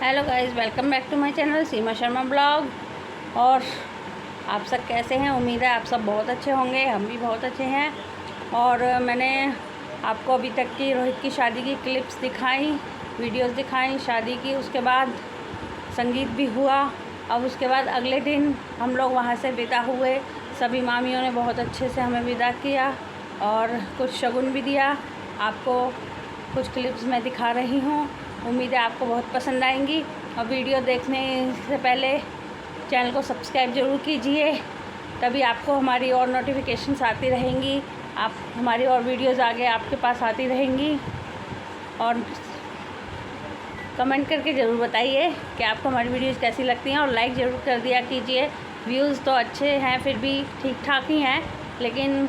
Hello guys, welcome back to my channel Seema Sharma blog. और आप सब कैसे हैं? उम्मीद है आप सब बहुत अच्छे होंगे। हम भी बहुत अच्छे हैं। और मैंने आपको अभी तक की रोहित की शादी की क्लिप्स दिखाई, वीडियोस दिखाई शादी की। उसके बाद संगीत भी हुआ। अब उसके बाद अगले दिन हम लोग वहाँ से विदा हुए। सभी मामियों ने बहुत अच्छे से हमें विदा किया और कुछ शगुन भी दिया। आपको कुछ क्लिप्स मैं दिखा रही हूँ। उम्मीद है आपको बहुत पसंद आएंगी। और वीडियो देखने से पहले चैनल को सब्सक्राइब ज़रूर कीजिए, तभी आपको हमारी और नोटिफिकेशंस आती रहेंगी। आप हमारी और वीडियोज़ आगे आपके पास आती रहेंगी। और कमेंट करके ज़रूर बताइए कि आपको हमारी वीडियोज़ कैसी लगती हैं। और लाइक ज़रूर कर दिया कीजिए। व्यूज़ तो अच्छे हैं, फिर भी ठीक ठाक ही हैं, लेकिन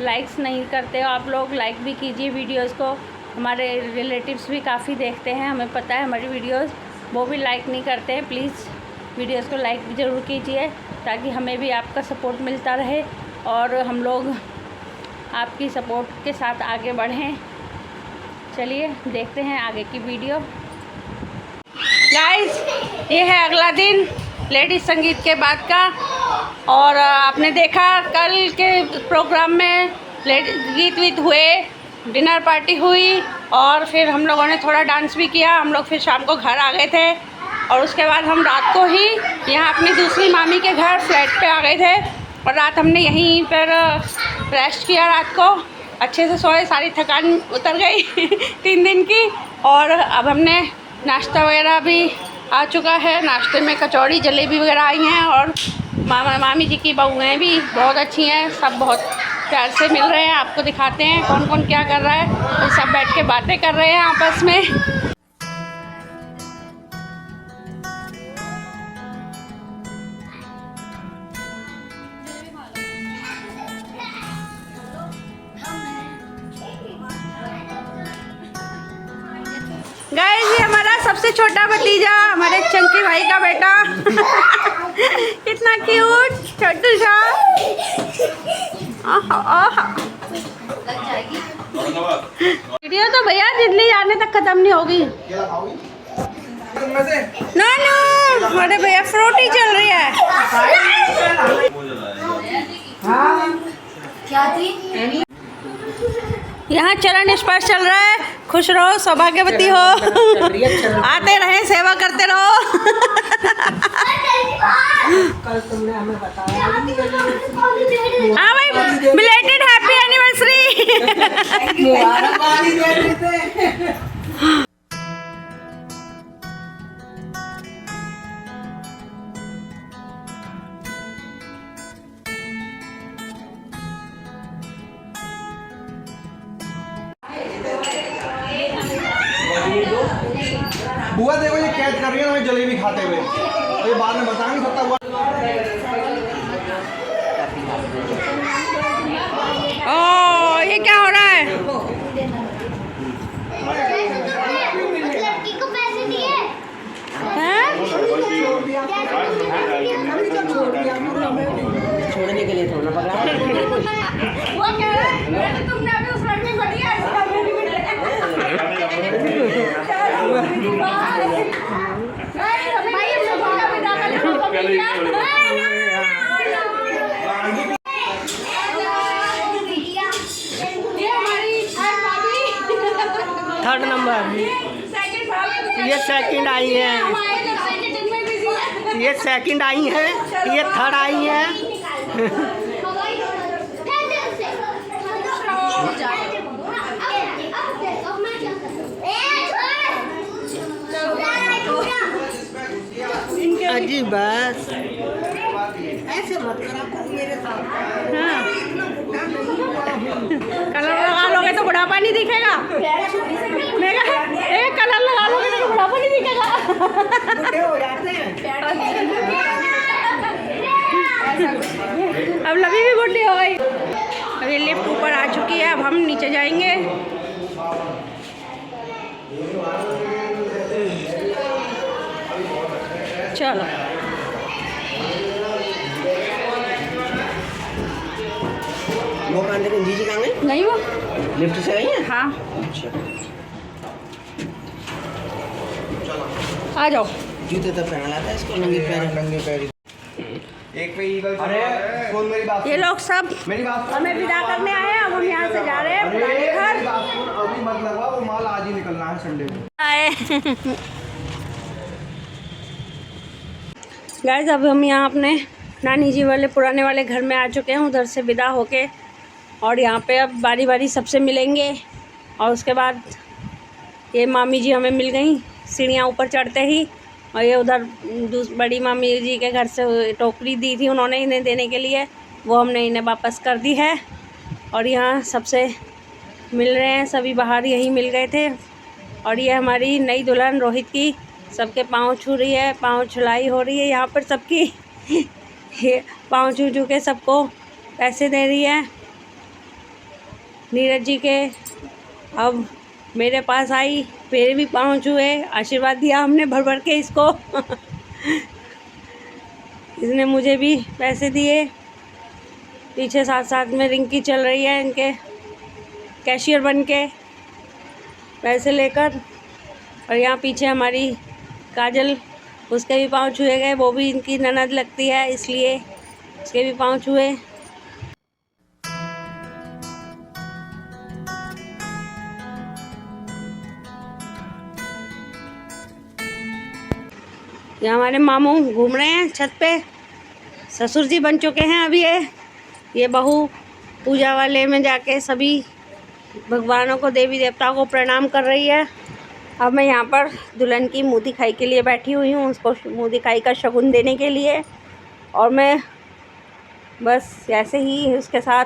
लाइक्स नहीं करते हो आप लोग। लाइक भी कीजिए वीडियोज़ को। हमारे रिलेटिव्स भी काफ़ी देखते हैं, हमें पता है हमारी वीडियोज़, वो भी लाइक नहीं करते हैं। प्लीज़ वीडियोज़ को लाइक भी ज़रूर कीजिए, ताकि हमें भी आपका सपोर्ट मिलता रहे और हम लोग आपकी सपोर्ट के साथ आगे बढ़ें। चलिए देखते हैं आगे की वीडियो। गाइस, ये है अगला दिन लेडीज़ संगीत के बाद का। और आपने देखा कल के प्रोग्राम में गीत वीत हुए, डिनर पार्टी हुई और फिर हम लोगों ने थोड़ा डांस भी किया। हम लोग फिर शाम को घर आ गए थे और उसके बाद हम रात को ही यहाँ अपनी दूसरी मामी के घर फ्लैट पे आ गए थे और रात हमने यहीं पर रेस्ट किया। रात को अच्छे से सोए, सारी थकान उतर गई 3 दिन की। और अब हमने नाश्ता वगैरह भी आ चुका है। नाश्ते में कचौड़ी जलेबी वगैरह आई हैं और मामी जी की बहुएँ भी बहुत अच्छी हैं। सब बहुत प्यार से मिल रहे हैं। आपको दिखाते हैं कौन कौन क्या कर रहा है। तो सब बैठ के बातें कर रहे हैं आपस में। गाइस, ये हमारा सबसे छोटा भतीजा, हमारे चंकी भाई का बेटा कितना क्यूट छोटू सा। वीडियो तो भैया दिल्ली जाने तक खत्म नहीं होगी। नानू, हमारे भैया फ्रूटी चल रही है। क्या थी? यहाँ चरण स्पर्श चल रहा है। खुश रहो, सौभाग्यवती हो, आते रहे, सेवा करते रहो। कल तुमने हमें बताया। हाँ भाई, बिलेटेड हैप्पी एनिवर्सरी। बुआ देखो ये कैद कर रही है हमें जलेबी खाते हुए। ये बाद में बताएंगे सकता हुआ। ओ, ये क्या हो रहा है? लड़की को पैसे दिए छोड़ने के लिए थोड़ा पकड़ा। वो कह रहा है तुमने अभी उस लड़के को दिया। थर्ड नंबर, ये सेकंड आई है, ये सेकंड आई है, ये थर्ड आई है। अजी बस ऐसे मत करो मेरे साथ। हाँ, कलर लगा लोगे तो बुढ़ापा नहीं दिखेगा। मैं कहा एक कलर लगा लोगे तो बुढ़ापा नहीं दिखेगा। बुढ़े हो जाते हैं। अब लवी भी बुढ़ी हो गई। अभी लिफ्ट ऊपर आ चुकी है, अब हम नीचे जाएंगे। चलो वो कहाँ लेकिन जीजी कहाँ गई? नहीं, वो लिफ्ट से गई है? हाँ। अच्छा। आ जाओ। जूते तो पहना लाता है इसको, नंगे पैर। नंगे पैर एक पे ईगल। अरे सुन मेरी बात। ये लोग सब मेरी बात हमें विदा करने आए हैं। अब हम यहाँ से जा रहे हैं पुराने घर। मेरी बात सुन, अभी मत लगवा, वो माल आज ही निकलना है संडे को। आए गाइस, अब हम यहाँ अपने नानी जी वाले पुराने वाले घर में आ चुके हैं, उधर से विदा होके। और यहाँ पे अब बारी बारी सबसे मिलेंगे। और उसके बाद ये मामी जी हमें मिल गई सीढ़ियाँ ऊपर चढ़ते ही। और ये उधर बड़ी मामी जी के घर से टोकरी दी थी उन्होंने इन्हें देने के लिए, वो हमने इन्हें वापस कर दी है। और यहाँ सबसे मिल रहे हैं, सभी बाहर यहीं मिल गए थे। और ये हमारी नई दुल्हन रोहित की सबके पाँव छू रही है, पाँव छुलाई हो रही है यहाँ पर सबकी। ये पाँव छू छू के सबको पैसे दे रही है। नीरज जी के अब मेरे पास आई, मेरे भी पाँव छुए, आशीर्वाद दिया हमने भर भर के इसको। इसने मुझे भी पैसे दिए। पीछे साथ साथ में रिंकी चल रही है इनके कैशियर बन के पैसे लेकर। और यहाँ पीछे हमारी काजल, उसके भी पाँव छुए गए, वो भी इनकी ननद लगती है इसलिए उसके भी पाँव छुए। यहाँ हमारे मामू घूम रहे हैं छत पे, ससुर जी बन चुके हैं अभी। ये बहू पूजा वाले में जाके सभी भगवानों को, देवी देवताओं को प्रणाम कर रही है। अब मैं यहाँ पर दुल्हन की मुँह दिखाई के लिए बैठी हुई हूँ, उसको मुँह दिखाई का शगुन देने के लिए। और मैं बस ऐसे ही उसके साथ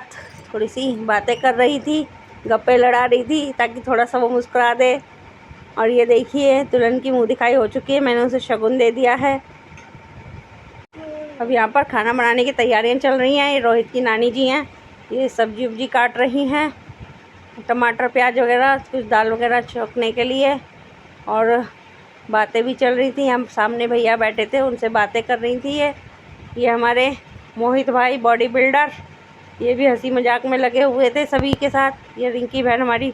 थोड़ी सी बातें कर रही थी, गप्पे लड़ा रही थी ताकि थोड़ा सा वो मुस्कुरा दे। और ये देखिए दुल्हन की मुँह दिखाई हो चुकी है, मैंने उसे शगुन दे दिया है। अब यहाँ पर खाना बनाने की तैयारियाँ चल रही हैं। ये रोहित की नानी जी हैं, ये सब्जी वब्जी काट रही हैं, टमाटर प्याज वगैरह, कुछ दाल वगैरह छोंकने के लिए। और बातें भी चल रही थी, हम सामने भैया बैठे थे उनसे बातें कर रही थी। ये हमारे मोहित भाई बॉडी बिल्डर, ये भी हंसी मजाक में लगे हुए थे सभी के साथ। ये रिंकी बहन हमारी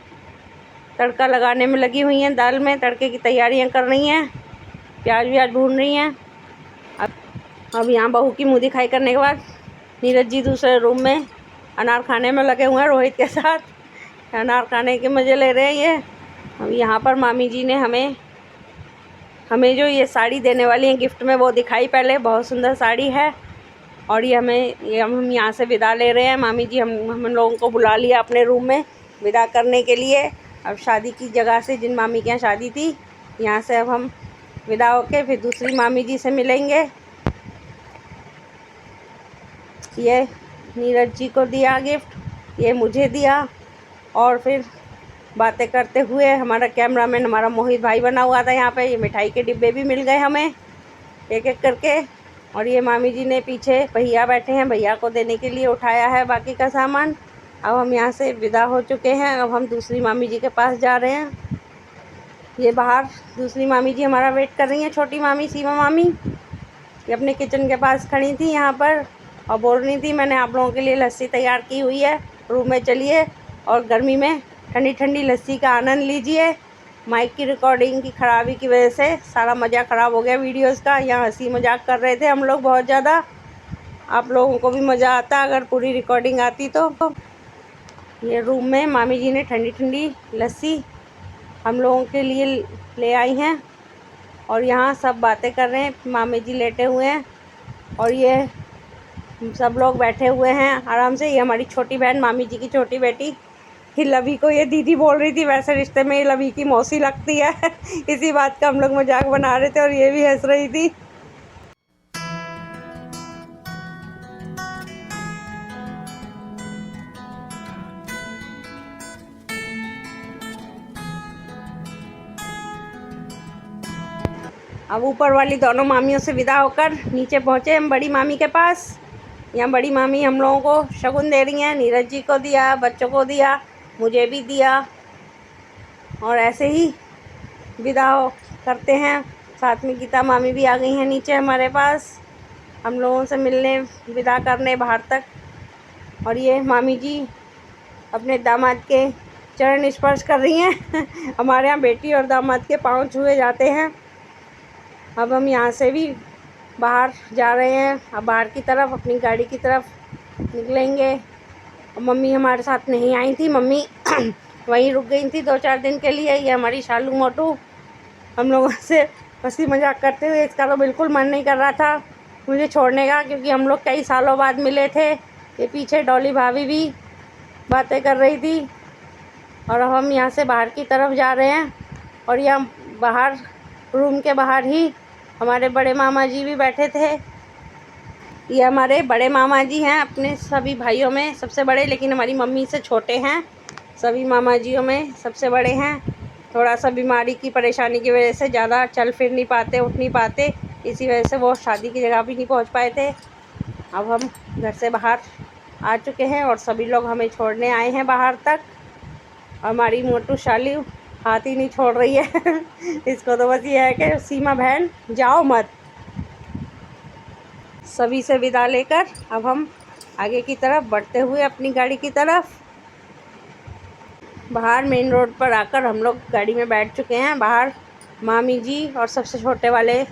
तड़का लगाने में लगी हुई हैं, दाल में तड़के की तैयारियां कर रही हैं, प्याज व्याज भून रही हैं। अब यहाँ बहू की मुँह दिखाई करने के बाद नीरज जी दूसरे रूम में अनार खाने में लगे हुए हैं रोहित के साथ, अनार खाने के मज़े ले रहे हैं ये। अब यहाँ पर मामी जी ने हमें जो ये साड़ी देने वाली हैं गिफ्ट में, वो दिखाई पहले, बहुत सुंदर साड़ी है। और ये हम यहाँ से विदा ले रहे हैं। मामी जी हम लोगों को बुला लिया अपने रूम में विदा करने के लिए। अब शादी की जगह से, जिन मामी के यहाँ शादी थी, यहाँ से अब हम विदा होके फिर दूसरी मामी जी से मिलेंगे। ये नीरज जी को दिया गिफ्ट, ये मुझे दिया। और फिर बातें करते हुए हमारा कैमरामैन हमारा मोहित भाई बना हुआ था यहाँ पे। ये मिठाई के डिब्बे भी मिल गए हमें एक एक करके। और ये मामी जी ने पीछे भैया बैठे हैं, भैया को देने के लिए उठाया है बाकी का सामान। अब हम यहाँ से विदा हो चुके हैं, अब हम दूसरी मामी जी के पास जा रहे हैं। ये बाहर दूसरी मामी जी हमारा वेट कर रही हैं, छोटी मामी सीमा मामी। ये अपने किचन के पास खड़ी थी यहाँ पर और बोल रही थी मैंने आप लोगों के लिए लस्सी तैयार की हुई है, रूम में चलिए और गर्मी में ठंडी ठंडी लस्सी का आनंद लीजिए। माइक की रिकॉर्डिंग की ख़राबी की वजह से सारा मज़ा ख़राब हो गया वीडियोस का। यहाँ हंसी मजाक कर रहे थे हम लोग बहुत ज़्यादा, आप लोगों को भी मज़ा आता अगर पूरी रिकॉर्डिंग आती तो। ये रूम में मामी जी ने ठंडी ठंडी लस्सी हम लोगों के लिए ले आई हैं। और यहाँ सब बातें कर रहे हैं, मामी जी लेटे हुए हैं और ये सब लोग बैठे हुए हैं आराम से। ये हमारी छोटी बहन, मामी जी की छोटी बेटी, कि लवी को ये दीदी बोल रही थी, वैसे रिश्ते में ये लवी की मौसी लगती है। इसी बात का हम लोग मजाक बना रहे थे और ये भी हंस रही थी। अब ऊपर वाली दोनों मामियों से विदा होकर नीचे पहुँचे हम बड़ी मामी के पास। यहाँ बड़ी मामी हम लोगों को शगुन दे रही हैं, नीरज जी को दिया, बच्चों को दिया, मुझे भी दिया। और ऐसे ही विदा करते हैं। साथ में गीता मामी भी आ गई हैं नीचे हमारे पास, हम लोगों से मिलने, विदा करने बाहर तक। और ये मामी जी अपने दामाद के चरण स्पर्श कर रही हैं। हमारे यहाँ बेटी और दामाद के पाँव छुए जाते हैं। अब हम यहाँ से भी बाहर जा रहे हैं, अब बाहर की तरफ अपनी गाड़ी की तरफ निकलेंगे। और मम्मी हमारे साथ नहीं आई थी, मम्मी वहीं रुक गई थी 2-4 दिन के लिए। ये हमारी शालू मोटू हम लोगों से हंसी मजाक करते हुए, इसका तो बिल्कुल मन नहीं कर रहा था मुझे छोड़ने का, क्योंकि हम लोग कई सालों बाद मिले थे। ये पीछे डॉली भाभी भी बातें कर रही थी। और अब हम यहाँ से बाहर की तरफ जा रहे हैं, और यहाँ बाहर रूम के बाहर ही हमारे बड़े मामा जी भी बैठे थे। ये हमारे बड़े मामा जी हैं, अपने सभी भाइयों में सबसे बड़े, लेकिन हमारी मम्मी से छोटे हैं। सभी मामा जियों में सबसे बड़े हैं। थोड़ा सा बीमारी की परेशानी की वजह से ज़्यादा चल फिर नहीं पाते, उठ नहीं पाते, इसी वजह से वो शादी की जगह भी नहीं पहुंच पाए थे। अब हम घर से बाहर आ चुके हैं और सभी लोग हमें छोड़ने आए हैं बाहर तक। हमारी मोटू शालू हाथ ही नहीं छोड़ रही है इसको तो बस ये है कि सीमा बहन जाओ मत। सभी से विदा लेकर अब हम आगे की तरफ बढ़ते हुए अपनी गाड़ी की तरफ बाहर मेन रोड पर आकर हम लोग गाड़ी में बैठ चुके हैं। बाहर मामी जी और सबसे छोटे वाले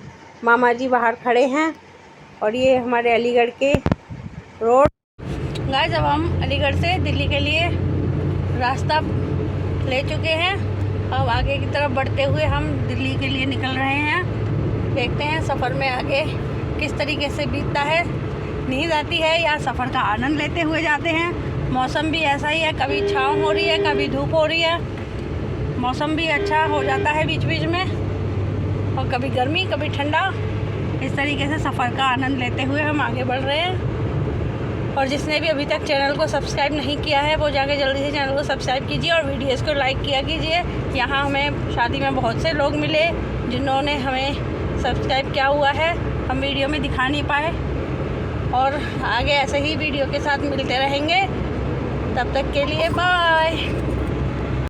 मामा जी बाहर खड़े हैं, और ये हमारे अलीगढ़ के रोड। गाइस, अब हम अलीगढ़ से दिल्ली के लिए रास्ता ले चुके हैं। अब आगे की तरफ बढ़ते हुए हम दिल्ली के लिए निकल रहे हैं। देखते हैं सफ़र में आगे किस तरीके से बीतता है। नींद आती है या सफ़र का आनंद लेते हुए जाते हैं। मौसम भी ऐसा ही है, कभी छाँव हो रही है, कभी धूप हो रही है। मौसम भी अच्छा हो जाता है बीच बीच में, और कभी गर्मी कभी ठंडा। इस तरीके से सफ़र का आनंद लेते हुए हम आगे बढ़ रहे हैं। और जिसने भी अभी तक चैनल को सब्सक्राइब नहीं किया है वो जाके जल्दी से चैनल को सब्सक्राइब कीजिए और वीडियोज़ को लाइक किया कीजिए। यहाँ हमें शादी में बहुत से लोग मिले जिन्होंने हमें सब्सक्राइब किया हुआ है, हम वीडियो में दिखा नहीं पाए। और आगे ऐसे ही वीडियो के साथ मिलते रहेंगे। तब तक के लिए बाय।